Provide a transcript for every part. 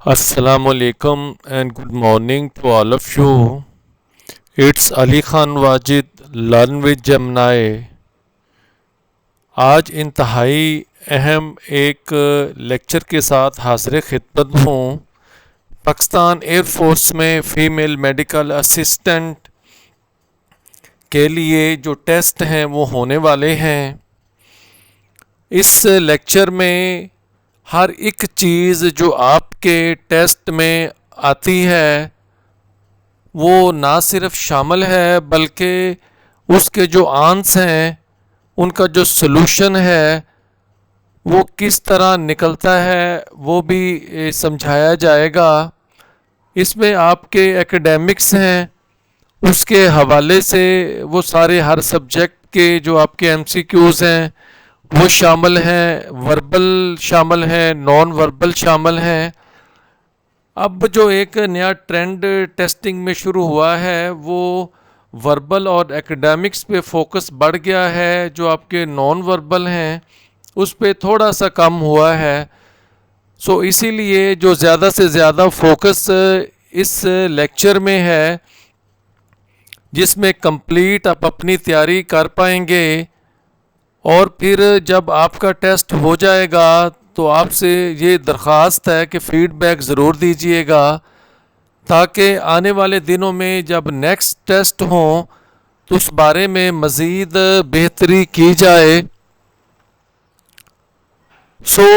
Assalamualaikum and good morning to all of you. It's Ali Khan Wajid, Learn with Gemini. आज इंतहाई अहम एक lecture के साथ हाज़िर खिदमत हूँ। पाकिस्तान एयरफोर्स में फ़ीमेल मेडिकल असिस्टेंट के लिए जो टेस्ट हैं वो होने वाले हैं। इस लेक्चर में हर एक चीज़ जो आपके टेस्ट में आती है वो ना सिर्फ शामिल है बल्कि उसके जो आंसर हैं उनका जो सलूशन है वो किस तरह निकलता है वो भी समझाया जाएगा। इसमें आपके एकेडमिक्स हैं उसके हवाले से वो सारे हर सब्जेक्ट के जो आपके एमसीक्यूज़ हैं वो शामिल हैं, वर्बल शामिल हैं, नॉन वर्बल शामिल हैं। अब जो एक नया ट्रेंड टेस्टिंग में शुरू हुआ है वो वर्बल और एकेडमिक्स पे फोकस बढ़ गया है। जो आपके नॉन वर्बल हैं उस पे थोड़ा सा कम हुआ है। सो इसीलिए जो ज़्यादा से ज़्यादा फोकस इस लेक्चर में है जिसमें कंप्लीट आप अपनी तैयारी कर पाएंगे और फिर जब आपका टेस्ट हो जाएगा तो आपसे ये दरख्वास्त है कि फ़ीडबैक ज़रूर दीजिएगा ताकि आने वाले दिनों में जब नेक्स्ट टेस्ट हों तो उस बारे में मज़ीद बेहतरी की जाए।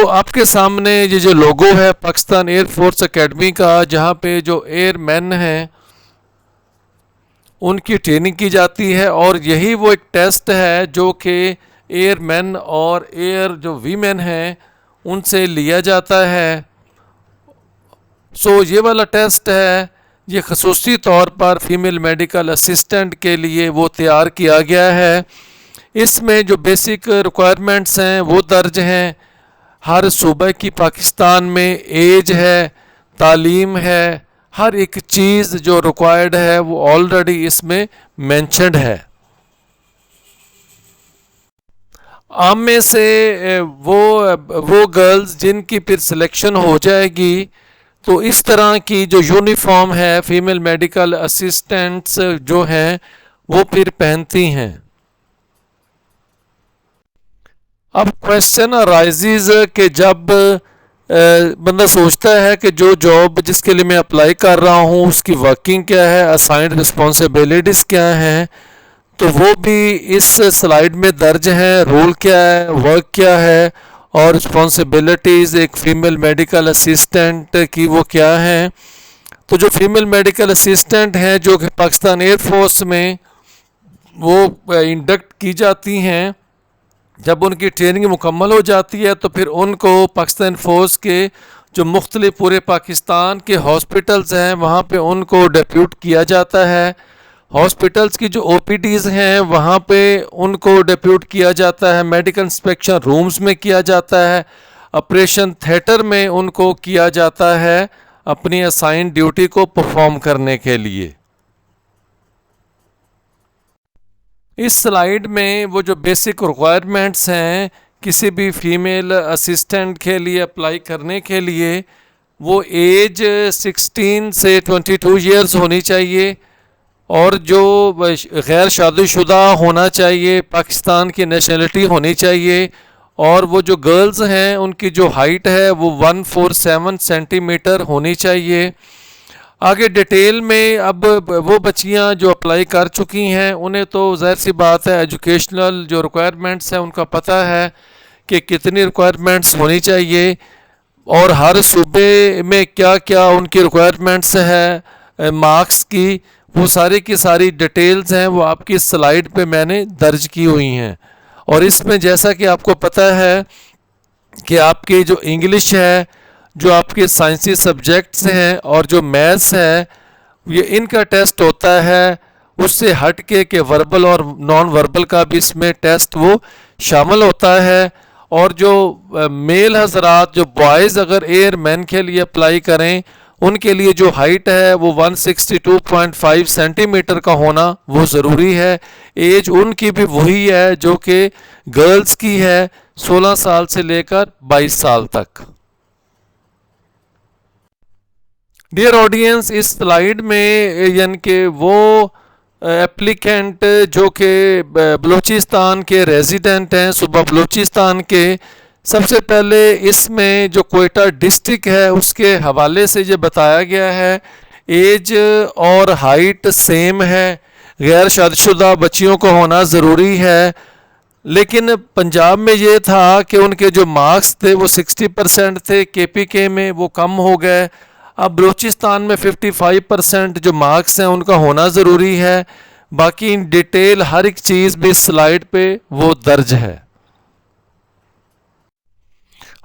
आपके सामने ये जो लोगो है पाकिस्तान एयरफोर्स एकेडमी का, जहाँ पे जो एयरमैन हैं उनकी ट्रेनिंग की जाती है और यही वो एक टेस्ट है जो कि एयरमैन और एयर जो वीमेन हैं उनसे लिया जाता है। ये वाला टेस्ट है ये ख़ुसूसी तौर पर फ़ीमेल मेडिकल असिस्टेंट के लिए वो तैयार किया गया है। इसमें जो बेसिक रिक्वायरमेंट्स हैं वो दर्ज हैं। हर सूबे की पाकिस्तान में एज है, तालीम है, हर एक चीज़ जो रिक्वायर्ड है वो ऑलरेडी इसमें मेंशन्ड है। आम में से वो गर्ल्स जिनकी फिर सिलेक्शन हो जाएगी तो इस तरह की जो यूनिफॉर्म है फ़ीमेल मेडिकल असिस्टेंट्स जो हैं वो फिर पहनती हैं। अब क्वेश्चन अराइजेज कि जब बंदा सोचता है कि जो जॉब जिसके लिए मैं अप्लाई कर रहा हूँ उसकी वर्किंग क्या है, असाइंड रिस्पॉन्सिबिलिटीज़ क्या हैं, तो वो भी इस स्लाइड में दर्ज हैं। रोल क्या है, वर्क क्या है और रिस्पॉन्सिबिलिटीज़ एक फ़ीमेल मेडिकल असिस्टेंट की वो क्या हैं। तो जो फ़ीमेल मेडिकल असिस्टेंट हैं जो कि पाकिस्तान एयरफोर्स में वो इंडक्ट की जाती हैं, जब उनकी ट्रेनिंग मुकम्मल हो जाती है तो फिर उनको पाकिस्तान फोर्स के जो मुख्तलिफ पूरे पाकिस्तान के हॉस्पिटल्स हैं वहाँ पे उनको डिप्यूट किया जाता है। हॉस्पिटल्स की जो ओपीडीज़ हैं वहाँ पे उनको डिप्यूट किया जाता है, मेडिकल इंस्पेक्शन रूम्स में किया जाता है, ऑपरेशन थिएटर में उनको किया जाता है अपनी असाइन ड्यूटी को परफॉर्म करने के लिए। इस स्लाइड में वो जो बेसिक रिक्वायरमेंट्स हैं किसी भी फीमेल असिस्टेंट के लिए अप्लाई करने के लिए, वो एज 16 से 22 इयर्स होनी चाहिए और जो गैर शादीशुदा होना चाहिए, पाकिस्तान की नेशनलिटी होनी चाहिए और वो जो गर्ल्स हैं उनकी जो हाइट है वो 147 सेंटीमीटर होनी चाहिए। आगे डिटेल में अब वो बच्चियां जो अप्लाई कर चुकी हैं उन्हें तो ज़ाहिर सी बात है एजुकेशनल जो रिक्वायरमेंट्स हैं उनका पता है कि कितनी रिक्वायरमेंट्स होनी चाहिए और हर सूबे में क्या क्या उनकी रिक्वायरमेंट्स है मार्क्स की, वो सारी की सारी डिटेल्स हैं वो आपकी स्लाइड पे मैंने दर्ज की हुई हैं। और इसमें जैसा कि आपको पता है कि आपकी जो इंग्लिश है, जो आपके साइंसी सब्जेक्ट्स हैं और जो मैथ्स है ये इनका टेस्ट होता है। उससे हट के वर्बल और नॉन वर्बल का भी इसमें टेस्ट वो शामिल होता है। और जो मेल हजरात जो बॉयज़ अगर एयरमैन के लिए अप्लाई करें उनके लिए जो हाइट है वो 162.5 सेंटीमीटर का होना वो ज़रूरी है। एज उनकी भी वही है जो कि गर्ल्स की है, 16 साल से लेकर 22 साल तक। डियर ऑडियंस, इस स्लाइड में यानी कि वो एप्लीकेंट जो कि बलूचिस्तान के रेजिडेंट हैं, सूबा बलूचिस्तान के, सबसे पहले इसमें जो कोयटा डिस्ट्रिक्ट है उसके हवाले से ये बताया गया है एज और हाइट सेम है, गैर शादीशुदा बच्चियों को होना ज़रूरी है। लेकिन पंजाब में ये था कि उनके जो मार्क्स थे वो 60% थे, केपीके में वो कम हो गए। अब बलूचिस्तान में 55% जो मार्क्स हैं उनका होना ज़रूरी है। बाकी इन डिटेल हर एक चीज़ भी स्लाइड पे वो दर्ज है।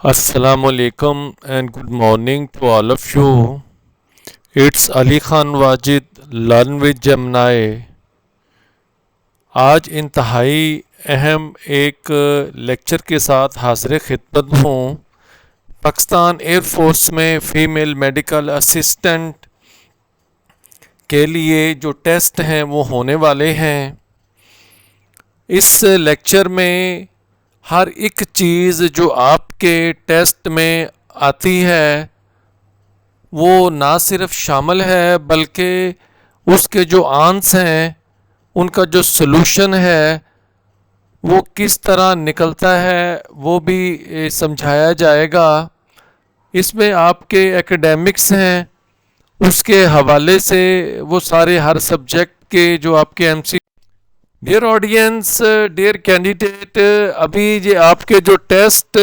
अस्सलाम वालेकुम and good morning to all of you. It's Ali Khan Wajid, learn with जमनाए। आज इंतहाई अहम एक लेक्चर के साथ हाज़िर खिदमत हूँ। पाकिस्तान एयरफोर्स में फ़ीमेल मेडिकल असिस्टेंट के लिए जो टेस्ट हैं वो होने वाले हैं। इस लेक्चर में हर एक चीज़ जो आपके टेस्ट में आती है वो ना सिर्फ शामिल है बल्कि उसके जो आंसर हैं उनका जो सलूशन है वो किस तरह निकलता है वो भी समझाया जाएगा। इसमें आपके एकेडमिक्स हैं उसके हवाले से वो सारे हर सब्जेक्ट के जो आपके MC. Dear audience, dear candidate, अभी ये आपके जो टेस्ट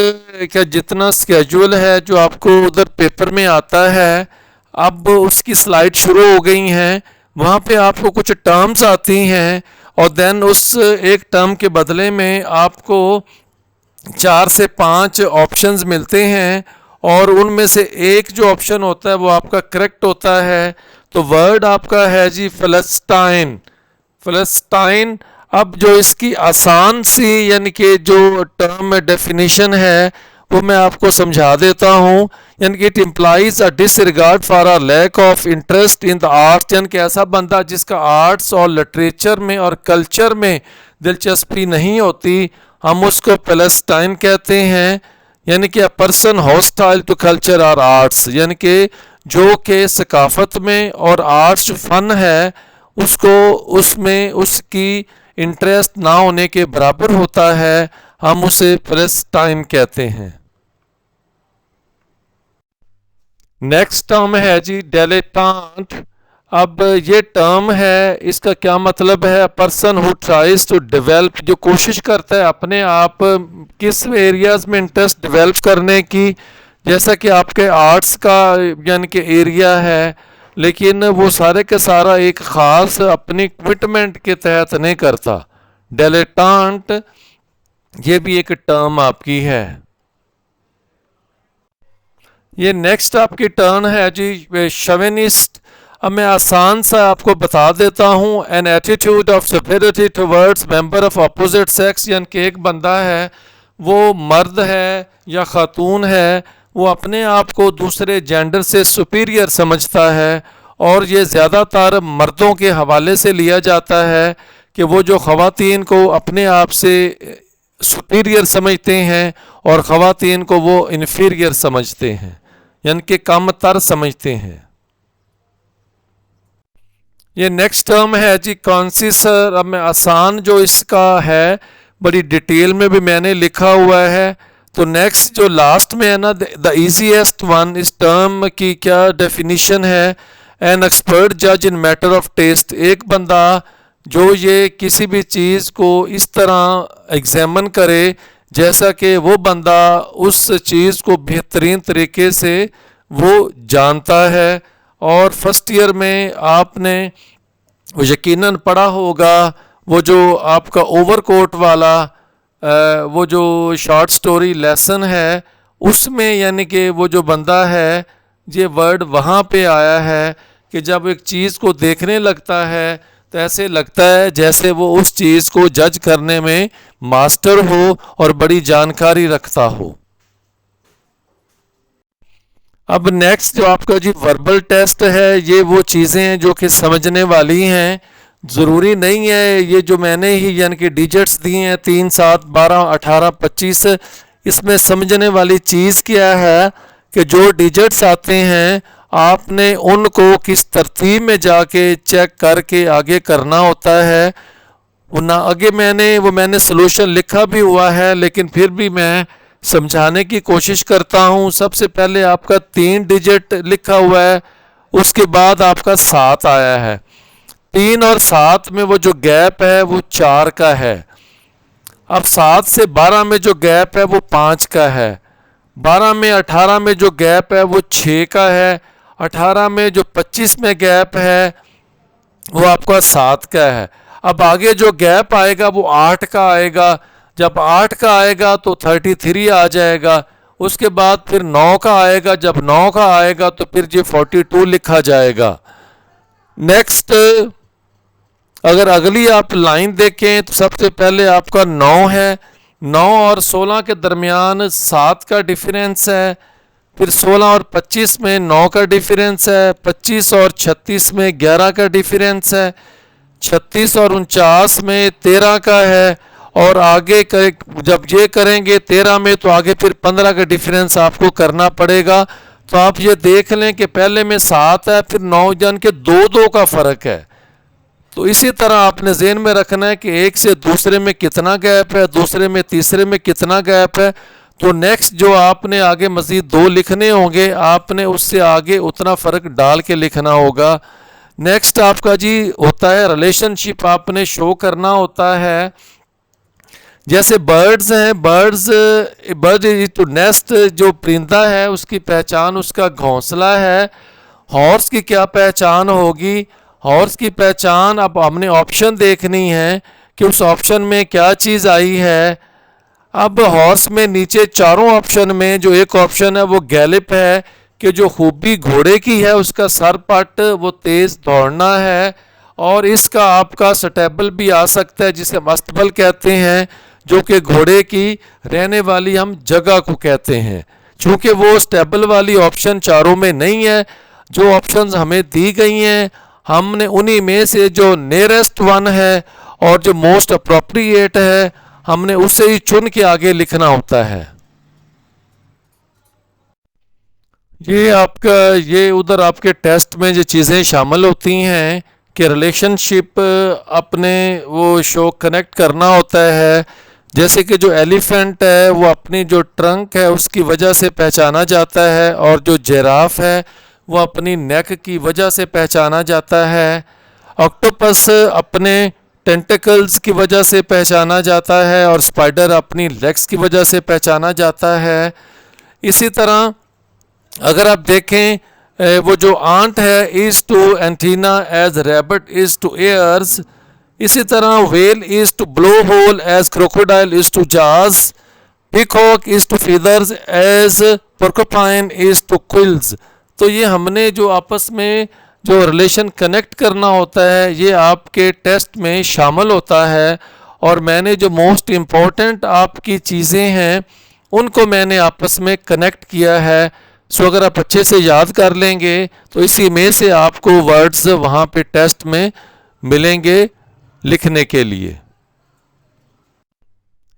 का जितना स्केड्यूल है जो आपको उधर पेपर में आता है, अब उसकी स्लाइड शुरू हो गई हैं। वहाँ पे आपको कुछ टर्म्स आती हैं और देन उस एक टर्म के बदले में आपको 4 से 5 ऑप्शंस मिलते हैं और उनमें से एक जो ऑप्शन होता है वो आपका करेक्ट होता है। तो वर्ड आपका है जी फ़लस्तीन। फ़लस्तीन। अब जो इसकी आसान सी यानी कि जो टर्म डेफिनेशन है वो मैं आपको समझा देता हूँ। यानी कि it implies a disregard for a lack of interest in the arts. यानी कि ऐसा बंदा जिसका आर्ट्स और लिटरेचर में और कल्चर में दिलचस्पी नहीं होती, हम उसको फ़लस्तीन कहते हैं। यानी कि a person hostile to culture और आर्ट्स, यानी कि जो कि सकाफत में और आर्ट्स जो फ़न है उसको उसमें उसकी इंटरेस्ट ना होने के बराबर होता है, हम उसे फ़लस्तीन कहते हैं। नेक्स्ट टर्म है जी डिलेटेंट। अब ये टर्म है, इसका क्या मतलब है? Person who tries to develop, जो कोशिश करता है अपने आप किस एरियाज़ में इंटरेस्ट डेवलप करने की। जैसा कि आपके आर्ट्स का यानी कि एरिया है, लेकिन वो सारे के सारा एक ख़ास अपनी कमिटमेंट के तहत नहीं करता। डिलेटेंट ये भी एक टर्म आपकी है। ये नेक्स्ट आपकी टर्न है जी शोविनिस्ट। अब मैं आसान सा आपको बता देता हूँ। An attitude of superiority towards member of opposite sex, यानी कि एक बंदा है, वो मर्द है या खातून है, वो अपने आप को दूसरे जेंडर से सुपीरियर समझता है और ये ज़्यादातर मर्दों के हवाले से लिया जाता है कि वो जो ख़वातीन को अपने आप से सुपीरियर समझते हैं और ख़वातीन को वो इन्फीरियर समझते हैं, यानी कि कम तर समझते हैं। ये नेक्स्ट टर्म है जी कॉन्सिसर। अब मैं आसान जो इसका है बड़ी डिटेल में भी मैंने लिखा हुआ है। तो नेक्स्ट जो लास्ट में है ना, द ईजीएस्ट वन, इस टर्म की क्या डेफिनेशन है? एन एक्सपर्ट जज इन मैटर ऑफ टेस्ट, एक बंदा जो ये किसी भी चीज़ को इस तरह एग्जामिन करे जैसा कि वो बंदा उस चीज़ को बेहतरीन तरीके से वो जानता है। और फर्स्ट ईयर में आपने वो यकीनन पढ़ा होगा वो जो आपका ओवरकोट वाला वो जो शॉर्ट स्टोरी लेसन है उसमें, यानी कि वो जो बंदा है, ये वर्ड वहाँ पे आया है कि जब एक चीज़ को देखने लगता है तो ऐसे लगता है जैसे वो उस चीज़ को जज करने में मास्टर हो और बड़ी जानकारी रखता हो। अब नेक्स्ट जो आपका जी वर्बल टेस्ट है, ये वो चीज़ें हैं जो कि समझने वाली हैं। ज़रूरी नहीं है ये जो मैंने ही यानी कि डिजिट्स दिए हैं 3, 7, 12, 18, 25, इसमें समझने वाली चीज़ क्या है कि जो डिजिट्स आते हैं आपने उनको किस तरतीब में जाके चेक करके आगे करना होता है। वो ना आगे मैंने सलूशन लिखा भी हुआ है, लेकिन फिर भी मैं समझाने की कोशिश करता हूँ। सबसे पहले आपका 3 डिजिट लिखा हुआ है, उसके बाद आपका 7 आया है। 3 और 7 में वो जो गैप है वो 4 का है। अब 7 से 12 में जो गैप है वो 5 का है। 12 में 18 में जो गैप है वो 6 का है। 18 में जो 25 में गैप है वो आपका 7 का है। अब आगे जो गैप आएगा वो 8 का आएगा। जब 8 का आएगा तो 33 आ जाएगा। उसके बाद फिर 9 का आएगा। जब 9 का आएगा तो फिर ये 42 लिखा जाएगा। नेक्स्ट अगर अगली आप लाइन देखें तो सबसे पहले आपका 9 है। 9 और 16 के दरमियान 7 का डिफरेंस है। फिर 16 और 25 में 9 का डिफरेंस है। 25 और 36 में 11 का डिफरेंस है। 36 और 49 में 13 का है। और आगे जब ये करेंगे 13 में तो आगे फिर 15 का डिफरेंस आपको करना पड़ेगा। तो आप ये देख लें कि पहले में 7 है, फिर 9, यानी कि 2 का फ़र्क है। तो इसी तरह आपने ज़हन में रखना है कि एक से दूसरे में कितना गैप है, दूसरे में तीसरे में कितना गैप है। तो नेक्स्ट जो आपने आगे मज़ीद 2 लिखने होंगे, आपने उससे आगे उतना फ़र्क डाल के लिखना होगा। नेक्स्ट आपका जी होता है रिलेशनशिप, आपने शो करना होता है। जैसे बर्ड्स हैं, बर्ड इज टू नेस्ट, जो परिंदा है उसकी पहचान उसका घोंसला है। हॉर्स की क्या पहचान होगी? हॉर्स की पहचान अब हमने ऑप्शन देखनी है कि उस ऑप्शन में क्या चीज़ आई है। अब हॉर्स में नीचे चारों ऑप्शन में जो एक ऑप्शन है वो गैलिप है, कि जो खूबी घोड़े की है उसका सर पट वो तेज़ दौड़ना है। और इसका आपका स्टेबल भी आ सकता है जिसे मस्तबल कहते हैं, जो कि घोड़े की रहने वाली हम जगह को कहते हैं। चूँकि वो स्टेबल वाली ऑप्शन चारों में नहीं है, जो ऑप्शंस हमें दी गई हैं हमने उन्हीं में से जो नियरेस्ट वन है और जो मोस्ट अप्रोप्रिएट है हमने उससे ही चुन के आगे लिखना होता है। ये उधर आपके टेस्ट में जो चीज़ें शामिल होती हैं कि रिलेशनशिप अपने वो शो कनेक्ट करना होता है। जैसे कि जो एलिफेंट है वो अपनी जो ट्रंक है उसकी वजह से पहचाना जाता है, और जो जिराफ है वो अपनी नेक की वजह से पहचाना जाता है। ऑक्टोपस अपने टेंटिकल्स की वजह से पहचाना जाता है, और स्पाइडर अपनी लेग्स की वजह से पहचाना जाता है। इसी तरह अगर आप देखें वो जो आंट है is to antenna as rabbit is to ears. इसी तरह whale is to blow hole as crocodile is to jaws. Peacock is to feathers as porcupine is to quills. तो ये हमने जो आपस में जो रिलेशन कनेक्ट करना होता है ये आपके टेस्ट में शामिल होता है। और मैंने जो मोस्ट इम्पॉर्टेंट आपकी चीज़ें हैं उनको मैंने आपस में कनेक्ट किया है। सो अगर आप अच्छे से याद कर लेंगे तो इसी में से आपको वर्ड्स वहाँ पे टेस्ट में मिलेंगे लिखने के लिए।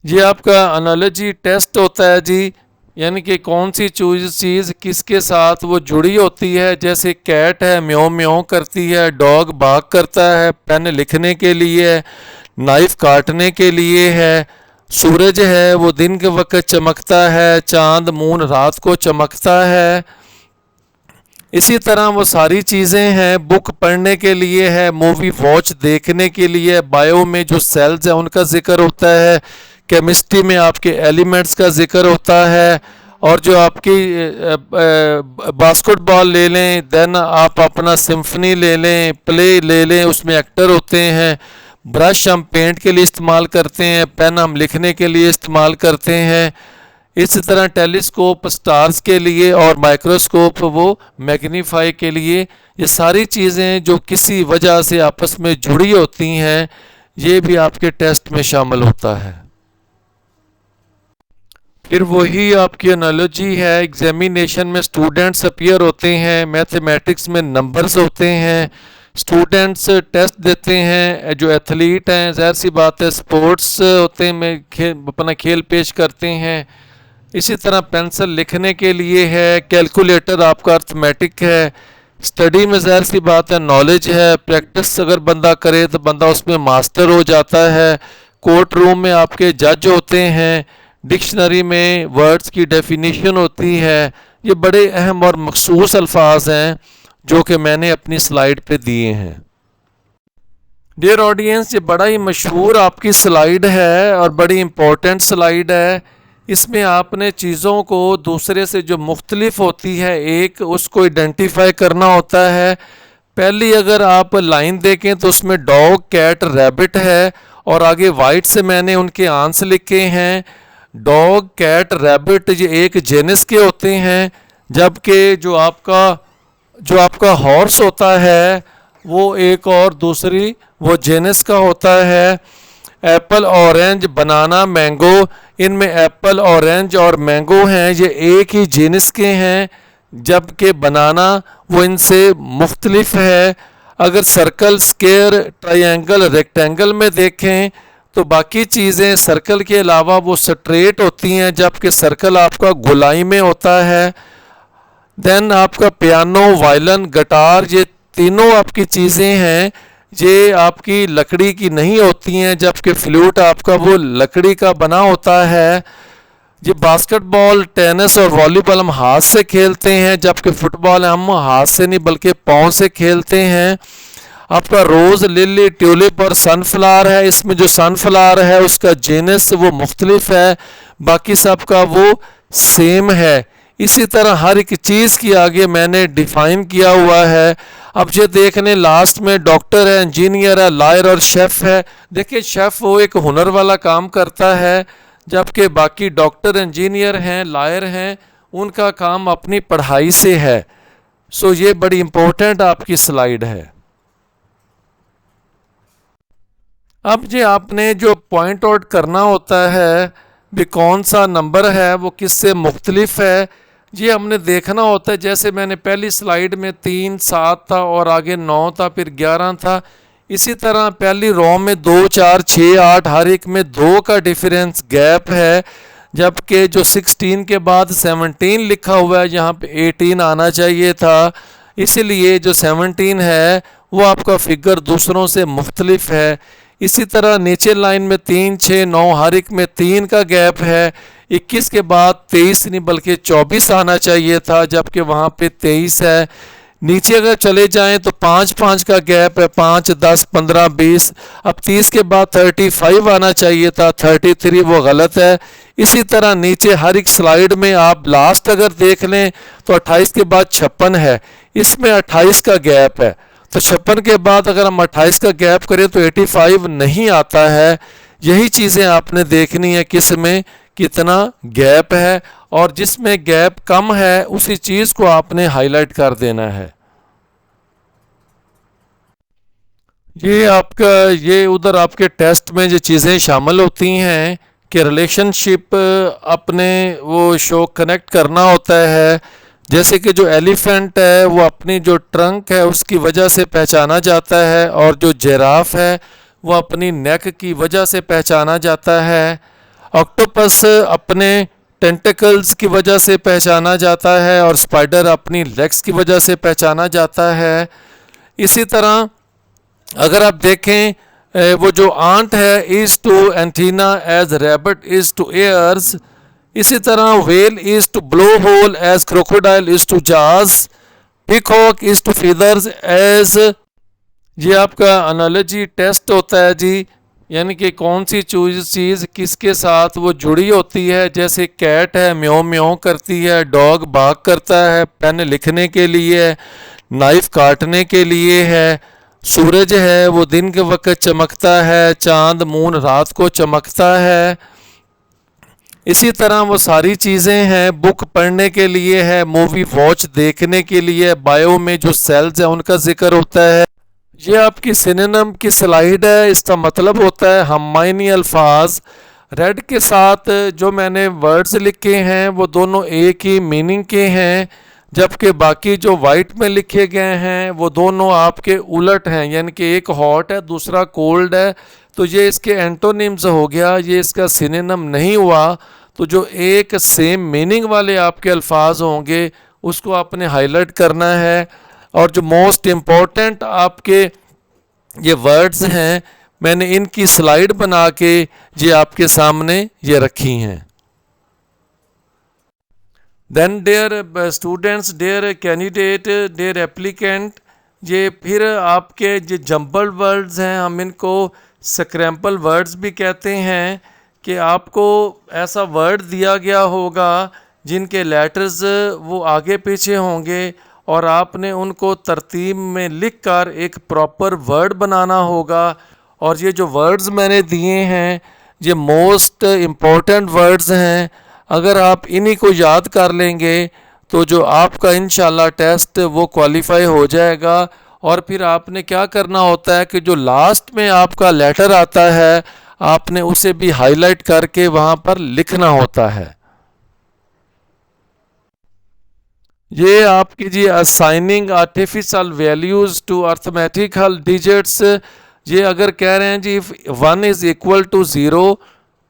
ये आपका एनालॉजी टेस्ट होता है जी, यानी कि कौन सी चीज़ किसके साथ वो जुड़ी होती है। जैसे कैट है म्याऊं म्याऊं करती है, डॉग बाग करता है, पेन लिखने के लिए, नाइफ काटने के लिए है, सूरज है वो दिन के वक्त चमकता है, चांद मून रात को चमकता है। इसी तरह वो सारी चीज़ें हैं। बुक पढ़ने के लिए है, मूवी वॉच देखने के लिए, बायो में जो सेल्स हैं उनका जिक्र होता है, केमिस्ट्री में आपके एलिमेंट्स का जिक्र होता है, और जो आपकी बास्केटबॉल ले लें, देन आप अपना सिम्फनी ले लें, प्ले ले लें, उसमें एक्टर होते हैं। ब्रश हम पेंट के लिए इस्तेमाल करते हैं, पेन हम लिखने के लिए इस्तेमाल करते हैं। इसी तरह टेलीस्कोप स्टार्स के लिए और माइक्रोस्कोप वो मैग्नीफाई के लिए। ये सारी चीज़ें जो किसी वजह से आपस में जुड़ी होती हैं ये भी आपके टेस्ट में शामिल होता है। फिर वही आपकी एनालॉजी है, एग्जामिनेशन में स्टूडेंट्स अपीयर होते हैं, मैथमेटिक्स में नंबर्स होते हैं, स्टूडेंट्स टेस्ट देते हैं, जो एथलीट हैं जाहिर सी बात है स्पोर्ट्स होते हैं में अपना खेल पेश करते हैं। इसी तरह पेंसिल लिखने के लिए है, कैलकुलेटर आपका अर्थमेटिक है। स्टडी में ज़ाहिर सी बात है नॉलेज है, प्रैक्टिस अगर बंदा करे तो बंदा उसमें मास्टर हो जाता है। कोर्ट रूम में आपके जज होते हैं, डिक्शनरी में वर्ड्स की डेफिनेशन होती है। ये बड़े अहम और मखसूस अल्फाज हैं जो कि मैंने अपनी स्लाइड पे दिए हैं। डियर ऑडियंस, ये बड़ा ही मशहूर आपकी स्लाइड है और बड़ी इम्पोर्टेंट स्लाइड है। इसमें आपने चीज़ों को दूसरे से जो मुख्तलिफ होती है एक उसको आइडेंटिफाई करना होता है। पहली अगर आप लाइन देखें तो उसमें डॉग, कैट, रैबिट है और आगे वाइट से मैंने उनके आंसर लिखे हैं। डॉग, कैट, रैबिट ये एक जेनस के होते हैं, जबकि जो आपका हॉर्स होता है वो एक और दूसरी वो जेनस का होता है। एप्पल, ऑरेंज, बनाना, मैंगो, इनमें एप्पल, ऑरेंज और मैंगो हैं ये एक ही जेनस के हैं, जबकि बनाना वो इनसे मुख्तलिफ है। अगर सर्कल, स्क्वायर, ट्रायंगल, रेक्टेंगल में देखें तो बाकी चीज़ें सर्कल के अलावा वो स्ट्रेट होती हैं, जबकि सर्कल आपका गोलाई में होता है। देन आपका पियानो, वायलिन, गिटार ये तीनों आपकी चीज़ें हैं ये आपकी लकड़ी की नहीं होती हैं, जबकि फ्लूट आपका वो लकड़ी का बना होता है। ये बास्केटबॉल, टेनिस और वॉलीबॉल हम हाथ से खेलते हैं, जबकि फुटबॉल हम हाथ से नहीं बल्कि पाँव से खेलते हैं। आपका रोज़, लिली, ट्यूलिप और सनफ्लावर है। इसमें जो सनफ्लावर है उसका जेनस वो मुख्तलिफ है, बाकी सब का वो सेम है। इसी तरह हर एक चीज़ की आगे मैंने डिफाइन किया हुआ है। अब ये देखने लास्ट में डॉक्टर है, इंजीनियर है, लायर और शेफ़ है। देखिए शेफ़ वो एक हुनर वाला काम करता है, जबकि बाकी डॉक्टर, इंजीनियर हैं, लायर हैं, उनका काम अपनी पढ़ाई से है। सो ये बड़ी इम्पोर्टेंट आपकी स्लाइड है। अब ये आपने जो पॉइंट आउट करना होता है भी कौन सा नंबर है वो किससे मुख्तलिफ है, ये हमने देखना होता है। जैसे मैंने पहली स्लाइड में 3, 7 था और आगे 9 था, फिर 11 था। इसी तरह पहली रो में 2, 4, 6, 8 हर एक में 2 का डिफरेंस गैप है, जबकि जो 16 के बाद 17 लिखा हुआ है यहाँ पे 18 आना चाहिए था। इसीलिए जो 17 है वो आपका फिगर दूसरों से मुख्तलिफ है। इसी तरह नीचे लाइन में 3, 6, 9 हर एक में 3 का गैप है। 21 के बाद 23 नहीं बल्कि 24 आना चाहिए था, जबकि वहाँ पे 23 है। नीचे अगर चले जाएं तो 5, 5 का गैप है, 5, 10, 15, 20। अब 30 के बाद 35 आना चाहिए था, 33 वो गलत है। इसी तरह नीचे हर एक स्लाइड में आप लास्ट अगर देख लें तो 28 के बाद 56 है, इसमें 28 का गैप है। तो 56 के बाद अगर हम 28 का गैप करें तो 85 नहीं आता है। यही चीज़ें आपने देखनी है किस में कितना गैप है, और जिसमें गैप कम है उसी चीज़ को आपने हाईलाइट कर देना है। ये उधर आपके टेस्ट में जो चीज़ें शामिल होती हैं कि रिलेशनशिप अपने वो शो कनेक्ट करना होता है। जैसे कि जो एलिफेंट है वो अपनी जो ट्रंक है उसकी वजह से पहचाना जाता है, और जो जिराफ है वो अपनी नेक की वजह से पहचाना जाता है। ऑक्टोपस अपने टेंटिकल्स की वजह से पहचाना जाता है, और स्पाइडर अपनी लेग्स की वजह से पहचाना जाता है। इसी तरह अगर आप देखें वो जो आंट है is to antenna as rabbit is to ears. इसी तरह whale is to blow hole as crocodile is to jaws. Peacock is to feathers as. ये आपका एनालॉजी टेस्ट होता है जी, यानी कि कौन सी चीज़ किसके साथ वो जुड़ी होती है। जैसे कैट है म्यों म्यों करती है, डॉग बाग करता है, पेन लिखने के लिए है, नाइफ काटने के लिए है, सूरज है वो दिन के वक्त चमकता है, चांद मून रात को चमकता है। इसी तरह वो सारी चीज़ें हैं। बुक पढ़ने के लिए है, मूवी वॉच देखने के लिए, बायो में जो सेल्स हैं उनका जिक्र होता है। ये आपकी सिनोनिम की स्लाइड है, इसका मतलब होता है हमायनी अल्फाज। रेड के साथ जो मैंने वर्ड्स लिखे हैं वो दोनों एक ही मीनिंग के हैं, जबकि बाकी जो वाइट में लिखे गए हैं वो दोनों आपके उलट हैं, यानी कि एक हॉट है दूसरा कोल्ड है। तो ये इसके एंटोनिम्स हो गया, ये इसका सिनोनिम नहीं हुआ। तो जो एक सेम मीनिंग वाले आपके अल्फाज होंगे उसको आपने हाईलाइट करना है। और जो मोस्ट इम्पोर्टेंट आपके ये वर्ड्स हैं मैंने इनकी स्लाइड बना के ये आपके सामने ये रखी हैं। Then dear students, dear candidate, dear applicant, ये फिर आपके जो जम्बल्ड वर्ड्स हैं हम इनको स्क्रैम्पल वर्ड्स भी कहते हैं कि आपको ऐसा वर्ड दिया गया होगा जिनके लेटर्स वो आगे पीछे होंगे और आपने उनको तरतीब में लिखकर एक प्रॉपर वर्ड बनाना होगा। और ये जो वर्ड्स मैंने दिए हैं ये मोस्ट इम्पोर्टेंट वर्ड्स हैं। अगर आप इन्हीं को याद कर लेंगे तो जो आपका इंशाल्लाह टेस्ट वो क्वालिफाई हो जाएगा। और फिर आपने क्या करना होता है कि जो लास्ट में आपका लेटर आता है आपने उसे भी हाईलाइट करके वहाँ पर लिखना होता है। ये आपकी जी assigning artificial values to arithmetical digits, ये अगर कह रहे हैं जी 1 is equal to 0,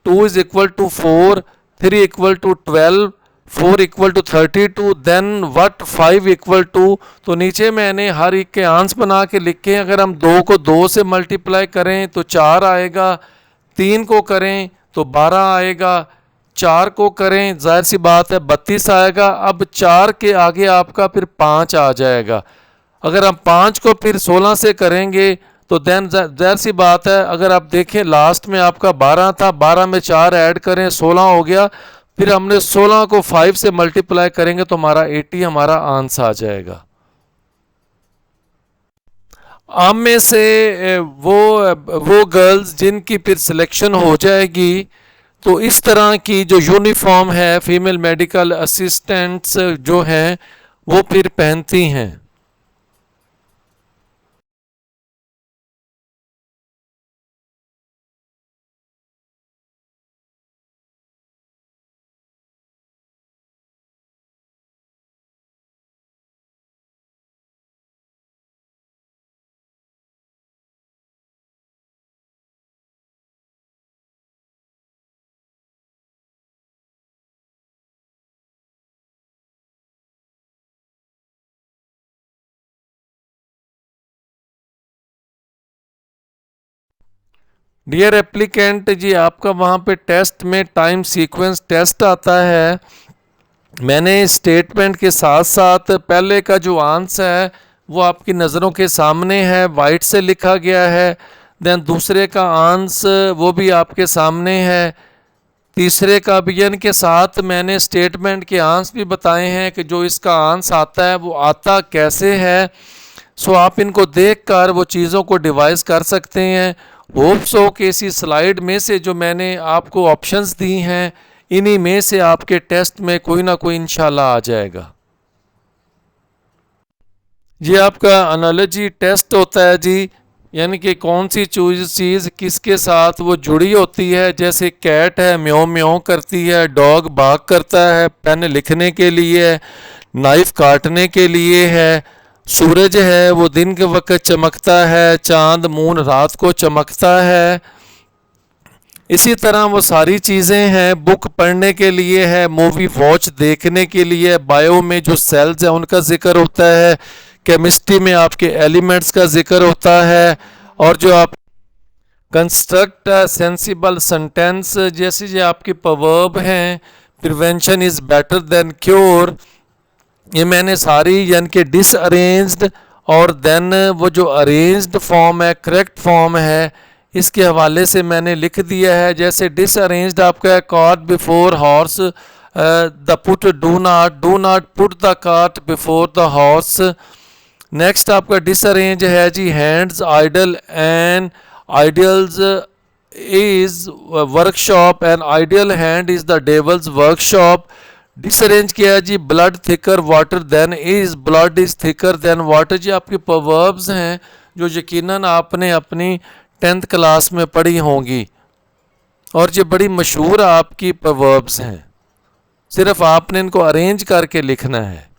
2 is equal to 4, 3 equal to 12, 4 equal to 32, then what 5 equal to, तो नीचे मैंने हर एक के आंसर बना के लिखे। अगर हम 2 को 2 से मल्टीप्लाई करें तो 4 आएगा, 3 को करें तो 12 आएगा, 4 को करें जाहिर सी बात है 32 आएगा। अब 4 के आगे आपका फिर 5 आ जाएगा। अगर हम 5 को फिर 16 से करेंगे तो देन जाहिर सी बात है अगर आप देखें लास्ट में आपका 12 था, 12 में 4 ऐड करें 16 हो गया। फिर हमने 16 को 5 से मल्टीप्लाई करेंगे तो हमारा 80 हमारा आंसर आ जाएगा। आप में से वो गर्ल्स जिनकी फिर सिलेक्शन हो जाएगी तो इस तरह की जो यूनिफॉर्म है फीमेल मेडिकल असिस्टेंट्स जो हैं वो फिर पहनती हैं। डियर एप्लीकेंट जी आपका वहाँ पे टेस्ट में टाइम सीक्वेंस टेस्ट आता है। मैंने स्टेटमेंट के साथ साथ पहले का जो आंसर है वो आपकी नज़रों के सामने है, वाइट से लिखा गया है। देन दूसरे का आंसर वो भी आपके सामने है, तीसरे का भी, यानी के साथ मैंने स्टेटमेंट के आंसर भी बताए हैं कि जो इसका आंसर आता है वो आता कैसे है। सो आप इनको देखकर वो चीज़ों को डिवाइस कर सकते हैं। होप्स हो कि इसी स्लाइड में से जो मैंने आपको ऑप्शंस दी हैं इन्हीं में से आपके टेस्ट में कोई ना कोई इंशाल्लाह आ जाएगा। ये आपका एनालॉजी टेस्ट होता है जी, यानी कि कौन सी चीज़ किसके साथ वो जुड़ी होती है। जैसे कैट है म्याऊं म्याऊं करती है, डॉग बाग करता है, पेन लिखने के लिए है, नाइफ काटने के लिए है, सूरज है वो दिन के वक्त चमकता है, चांद मून रात को चमकता है। इसी तरह वो सारी चीज़ें हैं, बुक पढ़ने के लिए है, मूवी वॉच देखने के लिए, बायो में जो सेल्स हैं उनका जिक्र होता है, केमिस्ट्री में आपके एलिमेंट्स का जिक्र होता है, और जो आप कंस्ट्रक्ट सेंसिबल सेंटेंस जैसे जो आपके प्रवर्ब हैं, prevention is better than cure, ये मैंने सारी यानी कि डिसअरेंज्ड और देन वो जो अरेंज्ड फॉर्म है करेक्ट फॉर्म है इसके हवाले से मैंने लिख दिया है। जैसे डिसअरेंज्ड आपका है cart before horse, the put do not put the cart before the horse. Next आपका डिसअरेंज है जी hands idle and ideals is workshop and ideal hand is the devil's workshop. Disarrange किया जी blood thicker water than is blood is thicker than water. जी आपके proverbs हैं जो यकीनन आपने अपनी 10th क्लास में पढ़ी होंगी और ये बड़ी मशहूर आपकी प्रोवर्ब्स हैं, सिर्फ आपने इनको अरेंज करके लिखना है।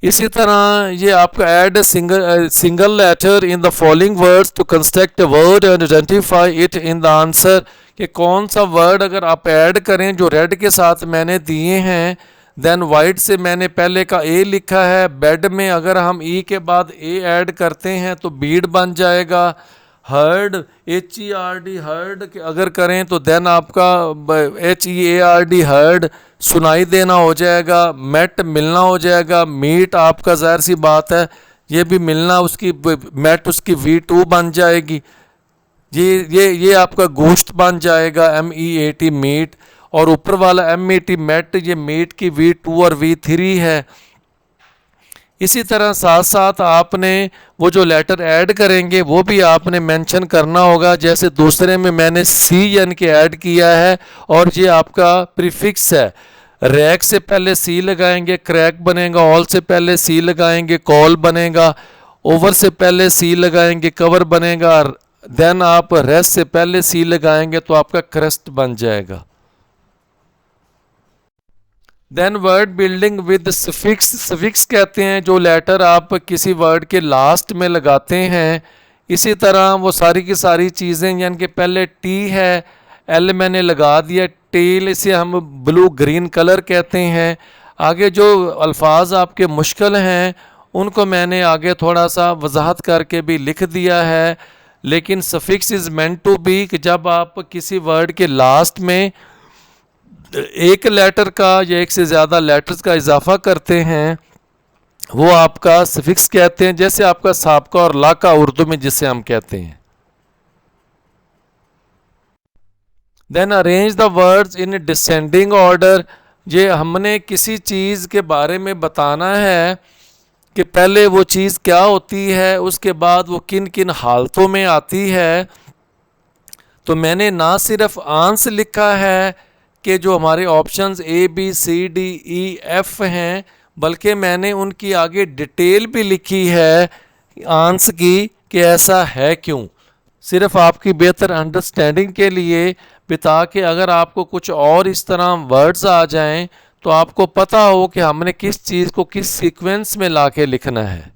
इसी तरह ये आपका add single letter in the following words to construct a word and identify it in the answer, कि कौन सा वर्ड अगर आप ऐड करें जो रेड के साथ मैंने दिए हैं, देन वाइट से मैंने पहले का ए लिखा है, बेड में अगर हम ई के बाद ए ऐड करते हैं तो बीड बन जाएगा। हर्ड HERD हर्ड अगर करें तो देन आपका HEARD हर्ड सुनाई देना हो जाएगा। मेट मिलना हो जाएगा। मीट आपका जाहिर सी बात है ये भी मिलना, उसकी मेट उसकी V2 बन जाएगी। ये आपका गोश्त बन जाएगा MEAT मीट, और ऊपर वाला MET मेट, ये मीट की V2 और V3 है। इसी तरह साथ साथ आपने वो जो लेटर ऐड करेंगे वो भी आपने मेंशन करना होगा। जैसे दूसरे में मैंने सी यानी कि ऐड किया है और ये आपका प्रीफिक्स है। रैक से पहले सी लगाएंगे, क्रैक बनेगा। ऑल से पहले सी लगाएंगे, कॉल बनेगा। ओवर से पहले सी लगाएंगे, कवर बनेगा। देन आप रेस्ट से पहले सी लगाएंगे तो आपका क्रस्ट बन जाएगा। Then word building with suffix, suffix कहते हैं जो लेटर आप किसी वर्ड के लास्ट में लगाते हैं। इसी तरह वो सारी की सारी चीज़ें, यानी कि पहले टी है, एल मैंने लगा दिया, टेल इसे हम ब्लू ग्रीन कलर कहते हैं। आगे जो अल्फाज आपके मुश्किल हैं उनको मैंने आगे थोड़ा सा वजाहत करके भी लिख दिया है। लेकिन suffix is meant to be कि जब आप किसी वर्ड के लास्ट में एक लेटर का या एक से ज़्यादा लेटर्स का इजाफा करते हैं वो आपका सफिक्स कहते हैं। जैसे आपका साबका और लाका उर्दू में जिसे हम कहते हैं। Then arrange the words in descending order, ये हमने किसी चीज़ के बारे में बताना है कि पहले वो चीज़ क्या होती है, उसके बाद वो किन किन हालतों में आती है। तो मैंने ना सिर्फ आंस लिखा है कि जो हमारे ऑप्शंस ABCDEF हैं, बल्कि मैंने उनकी आगे डिटेल भी लिखी है आंस की कि ऐसा है क्यों, सिर्फ आपकी बेहतर अंडरस्टैंडिंग के लिए, ताकि अगर आपको कुछ और इस तरह वर्ड्स आ जाएं तो आपको पता हो कि हमने किस चीज़ को किस सीक्वेंस में लाके लिखना है।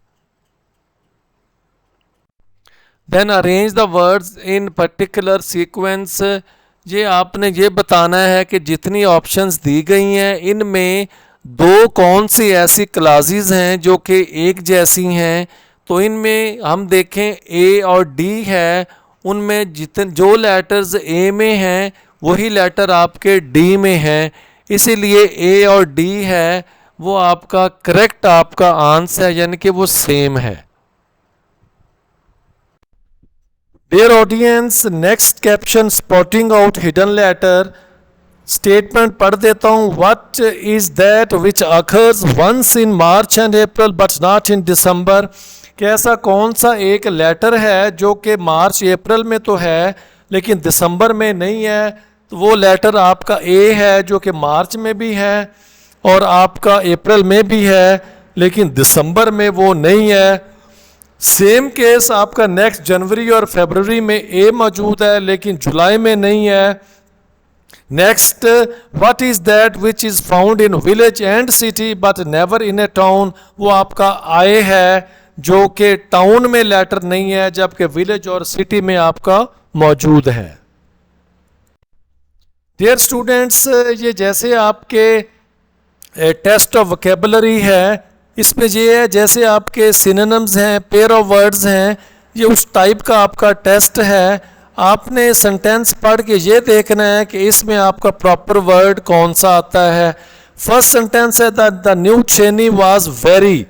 Then arrange the words in particular sequence, ये आपने ये बताना है कि जितनी ऑप्शंस दी गई हैं इनमें दो कौन सी ऐसी क्लासेस हैं जो कि एक जैसी हैं। तो इनमें हम देखें A और D है, उनमें जितने जो लेटर्स A में हैं वही लेटर आपके D में हैं, इसीलिए A और D है वो आपका करेक्ट आपका आंसर है, यानी कि वो सेम है। Dear audience, next caption spotting out hidden letter. Statement पढ़ देता हूँ। What is that which occurs once in March and April but not in December? कि ऐसा कौन सा एक लेटर है जो कि मार्च अप्रैल में तो है लेकिन दिसंबर में नहीं है। तो वो लेटर आपका ए है जो कि मार्च में भी है और आपका अप्रैल में भी है लेकिन दिसंबर में वो नहीं है। सेम केस आपका नेक्स्ट जनवरी और फरवरी में ए मौजूद है लेकिन जुलाई में नहीं है। Next, what is that which is found in village and city but never in A town, वो आपका आए है जो कि टाउन में लेटर नहीं है जबकि विलेज और सिटी में आपका मौजूद है। डियर स्टूडेंट्स, ये जैसे आपके टेस्ट ऑफ वोकैबुलरी है, इसमें ये है जैसे आपके सिनोनिम्स हैं, पेयर ऑफ वर्ड्स हैं, ये उस टाइप का आपका टेस्ट है। आपने सेंटेंस पढ़ के ये देखना है कि इसमें आपका प्रॉपर वर्ड कौन सा आता है। फर्स्ट सेंटेंस है the new Cheney was very.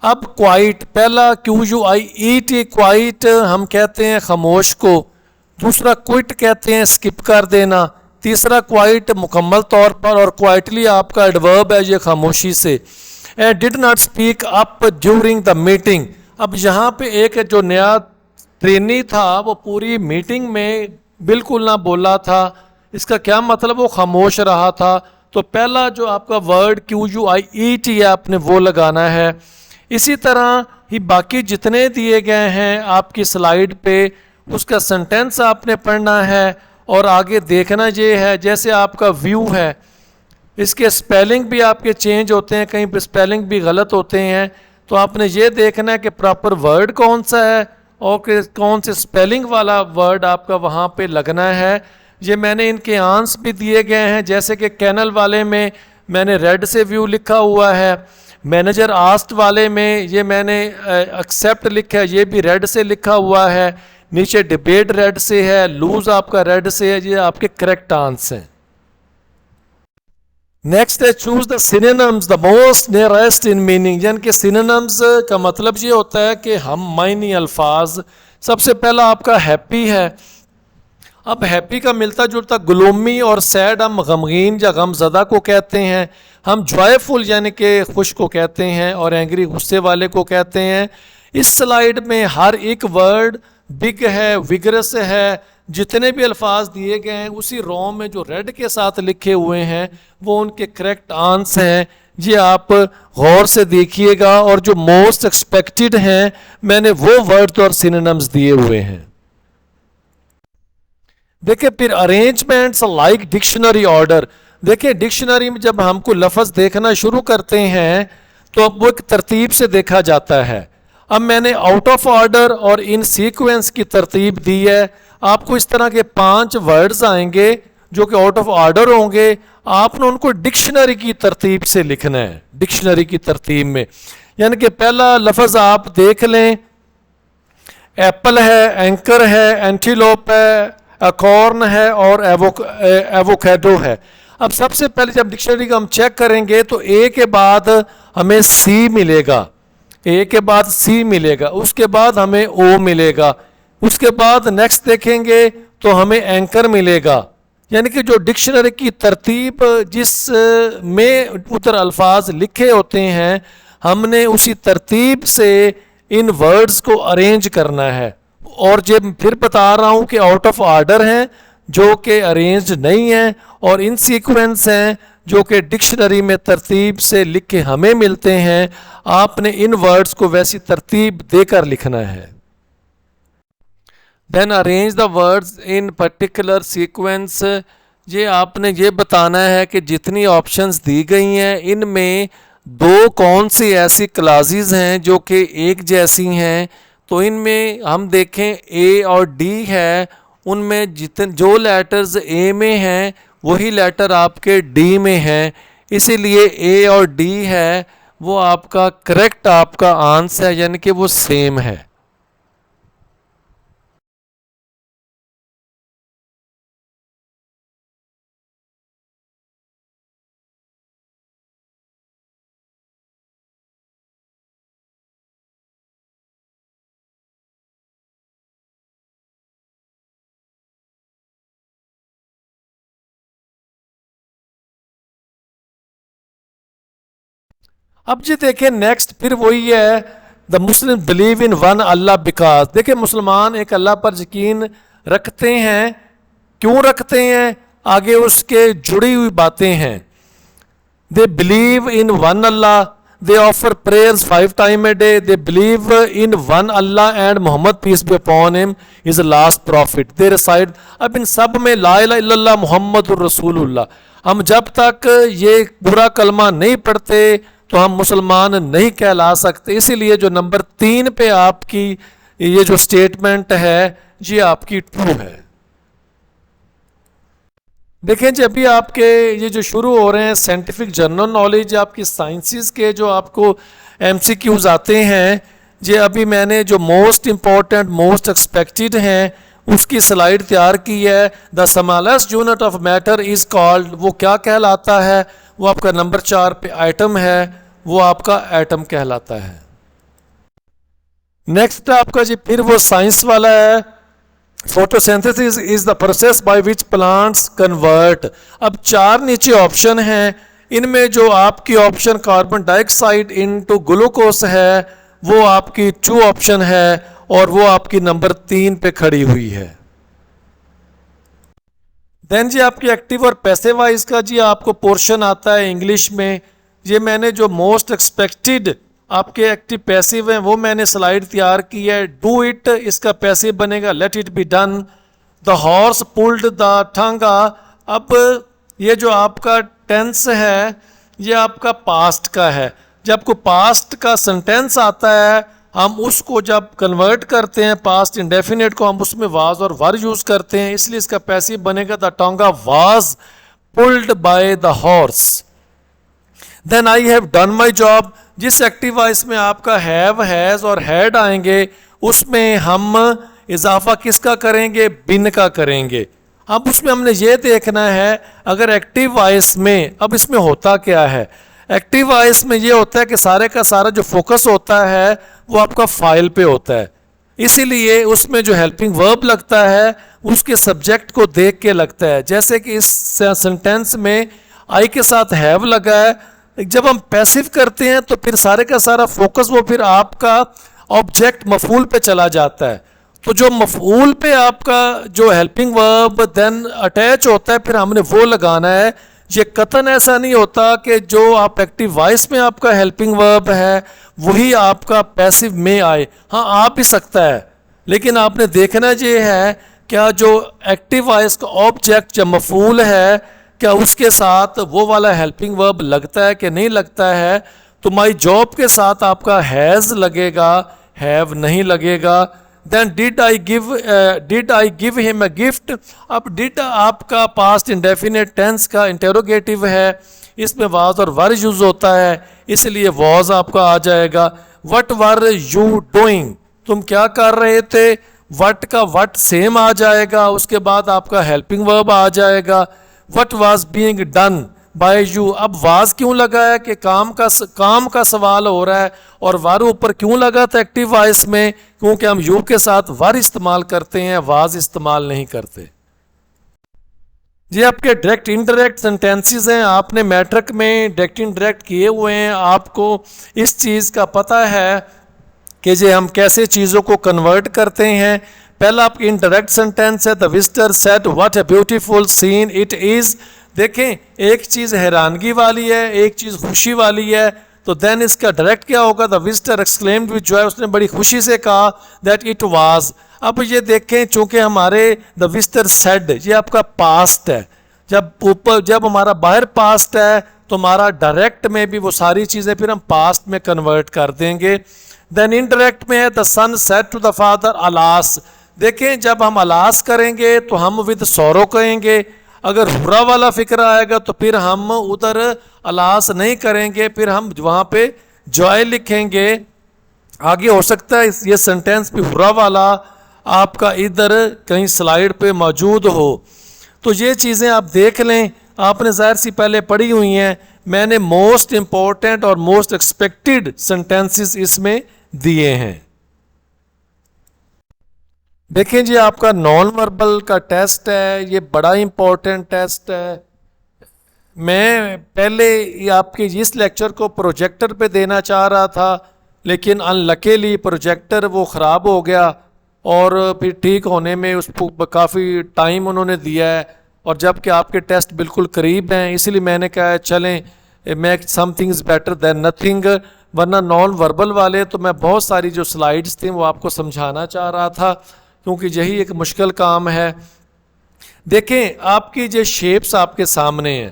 अब क्वाइट, पहला QUIET क्वाइट हम कहते हैं खामोश को। दूसरा क्विट कहते हैं स्किप कर देना। तीसरा क्वाइट मुकम्मल तौर पर, और क्वाइटली आपका एडवर्ब है ये खामोशी से। Did not speak up during the meeting. अब यहाँ पे एक जो नया ट्रेनी था वो पूरी मीटिंग में बिल्कुल ना बोला था। इसका क्या मतलब, वो खामोश रहा था। तो पहला जो आपका वर्ड QUIET है आपने वो लगाना है। इसी तरह ही बाकी जितने दिए गए हैं आपकी स्लाइड पे उसका सेंटेंस आपने पढ़ना है और आगे देखना ये है जैसे आपका व्यू है, इसके स्पेलिंग भी आपके चेंज होते हैं, कहीं पे स्पेलिंग भी गलत होते हैं। तो आपने ये देखना है कि प्रॉपर वर्ड कौन सा है और कौन से स्पेलिंग वाला वर्ड आपका वहाँ पे लगना है। ये मैंने इनके आंस भी दिए गए हैं, जैसे कि कैनल वाले में मैंने रेड से व्यू लिखा हुआ है, मैनेजर आस्ट वाले में ये मैंने एक्सेप्ट लिखा है, ये भी रेड से लिखा हुआ है, नीचे डिबेट रेड से है, लूज आपका रेड से है। ये आपके करेक्ट आंसर हैं। नेक्स्ट है choose the synonyms the most nearest in meaning, यानी कि सिनोनिम्स का मतलब ये होता है कि हम मायनी अल्फाज। सबसे पहला आपका हैप्पी है। अब हैप्पी का मिलता जुलता ग्लोमी और सैड हम गमगीन या गमज़दा को कहते हैं, हम जॉयफुल यानी कि खुश को कहते हैं, और एंग्री गुस्से वाले को कहते हैं। इस स्लाइड में हर एक वर्ड बिग है, विगरस है, जितने भी अल्फाज दिए गए हैं उसी रो में जो रेड के साथ लिखे हुए हैं वो उनके करेक्ट आंसर हैं। ये आप गौर से देखिएगा, और जो मोस्ट एक्सपेक्टेड हैं मैंने वो वर्ड और सिनोनिम्स दिए हुए हैं। देखिए फिर अरेंजमेंट्स लाइक डिक्शनरी ऑर्डर। देखिए डिक्शनरी में जब हमको लफ्ज़ देखना शुरू करते हैं तो अब वो एक तरतीब से देखा जाता है। अब मैंने आउट ऑफ ऑर्डर और इन सीक्वेंस की तरतीब दी है। आपको इस तरह के 5 वर्ड्स आएंगे जो कि आउट ऑफ ऑर्डर होंगे, आपने उनको डिक्शनरी की तरतीब से लिखना है, डिक्शनरी की तरतीब में। यानी कि पहला लफ्ज़ आप देख लें, एप्पल है, एंकर है, एंटीलोप है, अकॉर्न है और एवोकेडो है। अब सबसे पहले जब डिक्शनरी का हम चेक करेंगे तो ए के बाद हमें सी मिलेगा, ए के बाद सी मिलेगा, उसके बाद हमें ओ मिलेगा, उसके बाद नेक्स्ट देखेंगे तो हमें एंकर मिलेगा। यानी कि जो डिक्शनरी की तरतीब जिस में उधर अल्फाज लिखे होते हैं हमने उसी तरतीब से इन वर्ड्स को अरेंज करना है। और जब फिर बता रहा हूँ कि आउट ऑफ ऑर्डर हैं जो कि अरेंज नहीं हैं, और इन सीक्वेंस हैं जो कि डिक्शनरी में तरतीब से लिख के हमें मिलते हैं। आपने इन वर्ड्स को वैसी तरतीब देकर लिखना है। Then arrange the words in particular sequence. ये आपने ये बताना है कि जितनी ऑप्शंस दी गई हैं इनमें दो कौन सी ऐसी क्लासेस हैं जो कि एक जैसी हैं। तो इनमें हम देखें ए और डी है, उनमें जितने जो लेटर्स ए में हैं वही लेटर आपके डी में हैं, इसीलिए ए और डी है वो आपका करेक्ट आपका आंसर है, यानी कि वो सेम है। अब जी देखिए नेक्स्ट फिर वही है, the Muslim believe in one Allah because. देखिए मुसलमान एक अल्लाह पर यकीन रखते हैं, क्यों रखते हैं आगे उसके जुड़ी हुई बातें हैं। They believe in one Allah, they offer prayers 5 time a day, they believe in one Allah and Mohammed peace be upon him is last prophet, they reside. अब इन सब में ला इलाहा इल्लल्लाह मुहम्मद रसूलुल्लाह, हम जब तक ये पूरा कलमा नहीं पढ़ते तो हम मुसलमान नहीं कहला सकते। इसीलिए जो नंबर 3 पे आपकी ये जो स्टेटमेंट है ये आपकी ट्रू है। देखें जी अभी आपके ये जो शुरू हो रहे हैं साइंटिफिक जनरल नॉलेज, आपकी साइंसिस के जो आपको एमसीक्यूज आते हैं, ये अभी मैंने जो मोस्ट इम्पॉर्टेंट मोस्ट एक्सपेक्टेड हैं उसकी स्लाइड तैयार की है। The smallest unit of matter is called, वो क्या कहलाता है, वो आपका नंबर 4 पे आइटम है, वो आपका एटम कहलाता है। नेक्स्ट आपका जी फिर वो साइंस वाला है, photosynthesis is the process by which plants convert. अब 4 नीचे ऑप्शन हैं, इनमें जो आपकी option carbon dioxide into glucose है वो आपकी ट्रू ऑप्शन है और वो आपकी नंबर 3 पे खड़ी हुई है। देन जी आपकी एक्टिव और पैसिव वॉइस का जी आपको पोर्शन आता है इंग्लिश में। ये मैंने जो मोस्ट एक्सपेक्टेड आपके एक्टिव पैसिव हैं वो मैंने स्लाइड तैयार की है। डू इट इसका पैसिव बनेगा let it be done. The horse pulled the tonga. अब ये जो आपका टेंस है ये आपका पास्ट का है। जब को पास्ट का सेंटेंस आता है हम उसको जब कन्वर्ट करते हैं पास्ट इंडेफिनेट को, हम उसमें वाज और वर यूज करते हैं, इसलिए इसका पैसिव बनेगा the tonga was pulled by the horse. Then I have done my job, जिस एक्टिव वॉइस में आपका हैव, हैज और हैड आएंगे उसमें हम इजाफा किसका करेंगे, बिन का करेंगे। अब उसमें हमने ये देखना है अगर एक्टिव वॉइस में, अब इसमें होता क्या है, एक्टिव वॉइस में ये होता है कि सारे का सारा जो फोकस होता है वो आपका फाइल पे होता है, इसीलिए उसमें जो हेल्पिंग वर्ब लगता है उसके सब्जेक्ट को देख के लगता है। जैसे कि इस सेंटेंस में आई के साथ हैव लगा है, जब हम पैसिव करते हैं तो फिर सारे का सारा फोकस वो फिर आपका ऑब्जेक्ट मफूल पे चला जाता है। तो जो मफूल पे आपका जो हेल्पिंग वर्ब देन अटैच होता है फिर हमने वो लगाना है। ये कतन ऐसा नहीं होता कि जो आप एक्टिव वॉइस में आपका हेल्पिंग वर्ब है वही आपका पैसिव में आए, हाँ आ भी सकता है, लेकिन आपने देखना ये है क्या जो एक्टिव वॉइस का ऑब्जेक्ट जब मफूल है क्या उसके साथ वो वाला हेल्पिंग वर्ब लगता है कि नहीं लगता है। तो माई जॉब के साथ आपका हैज़ लगेगा, हैव नहीं लगेगा। Then did I give him a gift, अब डिड आपका पास्ट इंडेफिनेट टेंस का इंटेरोगेटिव है, इसमें वाज और वर यूज होता है इसलिए वाज आपका आ जाएगा। व्हाट वर यू डूइंग, तुम क्या कर रहे थे, व्हाट का व्हाट सेम आ जाएगा, उसके बाद आपका हेल्पिंग वर्ब आ जाएगा। What was being done by you, अब वाज क्यों लगा है कि काम का सवाल हो रहा है, और वर ऊपर क्यों लगा था एक्टिव वॉइस में, क्योंकि हम यू के साथ वर इस्तेमाल करते हैं, वाज इस्तेमाल नहीं करते। ये आपके डायरेक्ट इनडायरेक्ट सेंटेंसेस हैं, आपने मैट्रिक में डायरेक्ट इनडायरेक्ट किए हुए हैं, आपको इस चीज़ का पता है कि जे हम कैसे चीज़ों को कन्वर्ट करते हैं। पहला आपकी इनडायरेक्ट सेंटेंस है the visitor said what a beautiful seen it is. देखें एक चीज़ हैरानगी वाली है, एक चीज़ खुशी वाली है, तो देन इसका डायरेक्ट क्या होगा, the visitor exclaimed with Joy, उसने बड़ी खुशी से कहा दैट इट वाज। अब ये देखें चूंकि हमारे द विजिटर सेड ये आपका पास्ट है, जब हमारा बाहर पास्ट है तो हमारा डायरेक्ट में भी वो सारी चीज़ें फिर हम पास्ट में कन्वर्ट कर देंगे। देन इनडायरेक्ट में है the son said to the father alas. देखें जब हम अलास करेंगे तो हम विद सौरो कहेंगे, अगर हुर्रा वाला फिक्र आएगा तो फिर हम उधर अलास नहीं करेंगे, फिर हम वहाँ पे जॉय लिखेंगे। आगे हो सकता है ये सेंटेंस भी हुर्रा वाला आपका इधर कहीं स्लाइड पे मौजूद हो, तो ये चीज़ें आप देख लें, आपने ज़ाहिर सी पहले पढ़ी हुई हैं। मैंने मोस्ट इम्पोर्टेंट और मोस्ट एक्सपेक्टेड सेंटेंसेस इसमें दिए हैं। देखें जी आपका नॉन वर्बल का टेस्ट है, ये बड़ा इंपॉर्टेंट टेस्ट है। मैं पहले आपके इस लेक्चर को प्रोजेक्टर पे देना चाह रहा था, लेकिन अनलकीली प्रोजेक्टर वो ख़राब हो गया और फिर ठीक होने में उसको काफ़ी टाइम उन्होंने दिया है, और जबकि आपके टेस्ट बिल्कुल करीब हैं, इसलिए मैंने कहा चलें make something is better than nothing. वरना नॉन वर्बल वाले तो मैं बहुत सारी जो स्लाइड्स थी वो आपको समझाना चाह रहा था, क्योंकि यही एक मुश्किल काम है। देखें आपकी जो शेप्स आपके सामने हैं,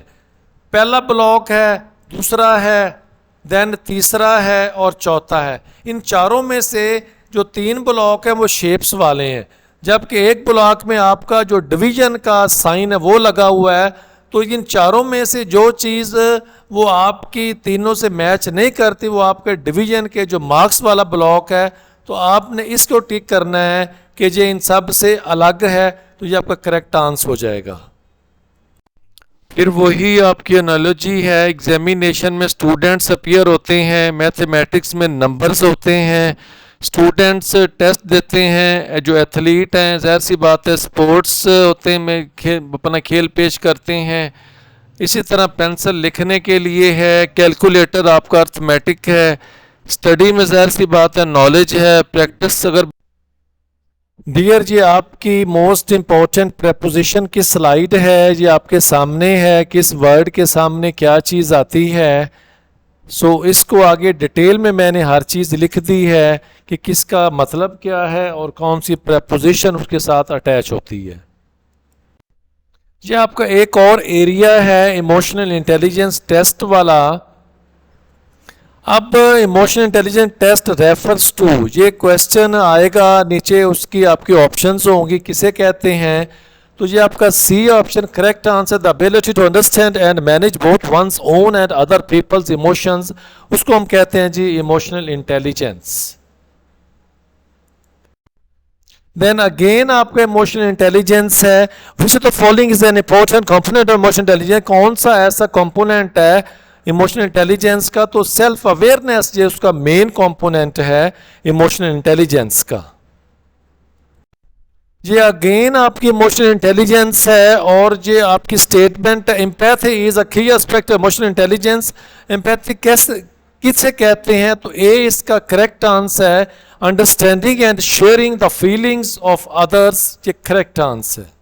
पहला ब्लॉक है, दूसरा है, देन तीसरा है और चौथा है। इन चारों में से जो 3 ब्लॉक हैं वो शेप्स वाले हैं, जबकि एक ब्लॉक में आपका जो डिवीजन का साइन है वो लगा हुआ है। तो इन चारों में से जो चीज़ वो आपकी तीनों से मैच नहीं करती वो आपके डिवीजन के जो मार्क्स वाला ब्लॉक है, तो आपने इसको टिक करना है कि ये इन सब से अलग है, तो ये आपका करेक्ट आंसर हो जाएगा। फिर वही आपकी एनालॉजी है, एग्जामिनेशन में स्टूडेंट्स अपीयर होते हैं, मैथमेटिक्स में नंबर्स होते हैं, स्टूडेंट्स टेस्ट देते हैं, जो एथलीट हैं ज़ाहिर सी बात है स्पोर्ट्स होते हैं में अपना खेल पेश करते हैं। इसी तरह पेंसिल लिखने के लिए है, कैलकुलेटर आपका अर्थमेटिक है, स्टडी में ज़ाहिर सी बात है नॉलेज है, प्रैक्टिस अगर डियर जी आपकी मोस्ट इम्पॉर्टेंट प्रेपोजिशन की स्लाइड है, ये आपके सामने है, किस वर्ड के सामने क्या चीज़ आती है। सो इसको आगे डिटेल में मैंने हर चीज़ लिख दी है कि किसका मतलब क्या है और कौन सी प्रेपोजिशन उसके साथ अटैच होती है। ये आपका एक और एरिया है इमोशनल इंटेलिजेंस टेस्ट वाला। अब emotional intelligence test refers to, ये क्वेश्चन आएगा नीचे, उसकी आपकी ऑप्शंस होंगी किसे कहते हैं। तो ये आपका C option correct answer, the ability to understand and manage both one's own and other people's emotions, उसको हम कहते हैं जी इमोशनल इंटेलिजेंस। देन अगेन आपका इमोशनल इंटेलिजेंस है, which of the following is an important component of emotional intelligence, कौन सा ऐसा कंपोनेंट है इमोशनल इंटेलिजेंस का। तो सेल्फ अवेयरनेस ये उसका मेन कंपोनेंट है इमोशनल इंटेलिजेंस का। ये अगेन आपकी इमोशनल इंटेलिजेंस है, और ये आपकी statement empathy is a key aspect of emotional intelligence. Empathy कैसे किसे कहते हैं, तो ए इसका करेक्ट आंसर है, understanding and sharing the feelings of others, ये करेक्ट आंसर है।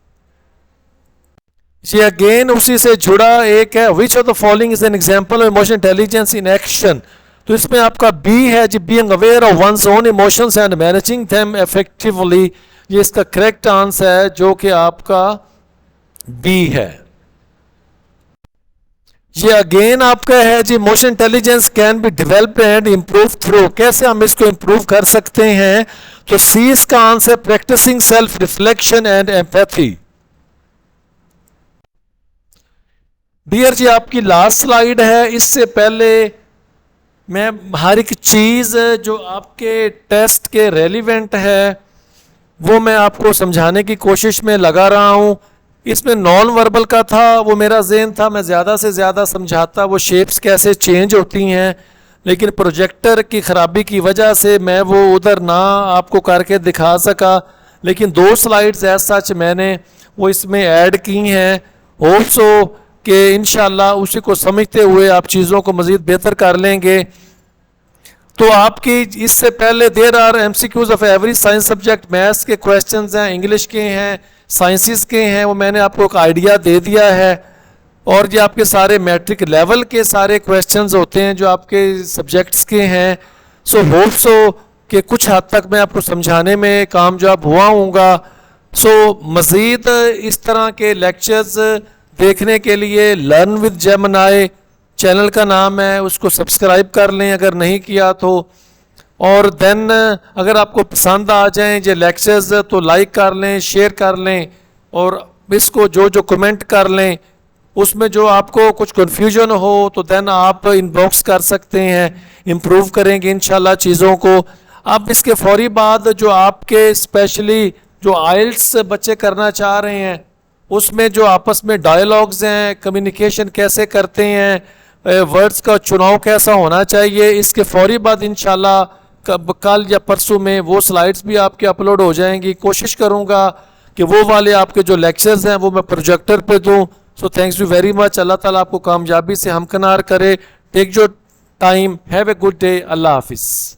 ये अगेन उसी से जुड़ा एक है, which of the following is an example of emotional intelligence in action. तो इसमें आपका बी है जी, being aware of one's own emotions and managing them effectively, ये इसका करेक्ट आंसर है जो कि आपका बी है। ये अगेन आपका है जी, emotional intelligence can be developed and improve through, कैसे हम इसको इंप्रूव कर सकते हैं। तो सी इसका answer, practising self reflection and empathy. Dear जी आपकी लास्ट स्लाइड है, इससे पहले मैं हर एक चीज जो आपके टेस्ट के रेलिवेंट है वो मैं आपको समझाने की कोशिश में लगा रहा हूं। इसमें नॉन वर्बल का था, वो मेरा ज़हन था मैं ज़्यादा से ज़्यादा समझाता, वो शेप्स कैसे चेंज होती हैं, लेकिन प्रोजेक्टर की ख़राबी की वजह से मैं वो उधर ना आपको करके दिखा सका। लेकिन 2 स्लाइड्स ऐसा सच मैंने वो इसमें ऐड की हैं, होप सो कि इंशाल्लाह उसी को समझते हुए आप चीज़ों को मज़ीद बेहतर कर लेंगे। तो आपकी इससे पहले there are MCQs of every science subject, maths के क्वेश्चंस हैं, इंग्लिश के हैं, साइंसेस के हैं, वो मैंने आपको एक आइडिया दे दिया है। और ये आपके सारे मैट्रिक लेवल के सारे क्वेश्चंस होते हैं जो आपके सब्जेक्ट्स के हैं। सो होप सो कि कुछ हद तक मैं आपको समझाने में कामयाब हुआ हूँगा। सो मज़ीद इस तरह के लेक्चर्स देखने के लिए लर्न विद जेमिनी चैनल का नाम है, उसको सब्सक्राइब कर लें अगर नहीं किया तो। और देन अगर आपको पसंद आ जाएं ये लेक्चर्स तो लाइक कर लें, शेयर कर लें, और इसको जो कमेंट कर लें, उसमें जो आपको कुछ कन्फ्यूजन हो तो देन आप इनबॉक्स कर सकते हैं, इम्प्रूव करेंगे इंशाल्लाह चीज़ों को। अब इसके फौरी बाद जो आपके स्पेशली जो आइल्स बच्चे करना चाह रहे हैं, उसमें जो आपस में डायलॉग्स हैं, कम्युनिकेशन कैसे करते हैं, वर्ड्स का चुनाव कैसा होना चाहिए, इसके फौरी बाद इंशाल्लाह कल या परसों में वो स्लाइड्स भी आपके अपलोड हो जाएंगी। कोशिश करूँगा कि वो वाले आपके जो लेक्चर्स हैं वो मैं प्रोजेक्टर पे दूँ। So thanks you very much, अल्लाह ताला आपको कामयाबी से हमकिनार करे। Take your time, have a good day, अल्लाह हाफिज़।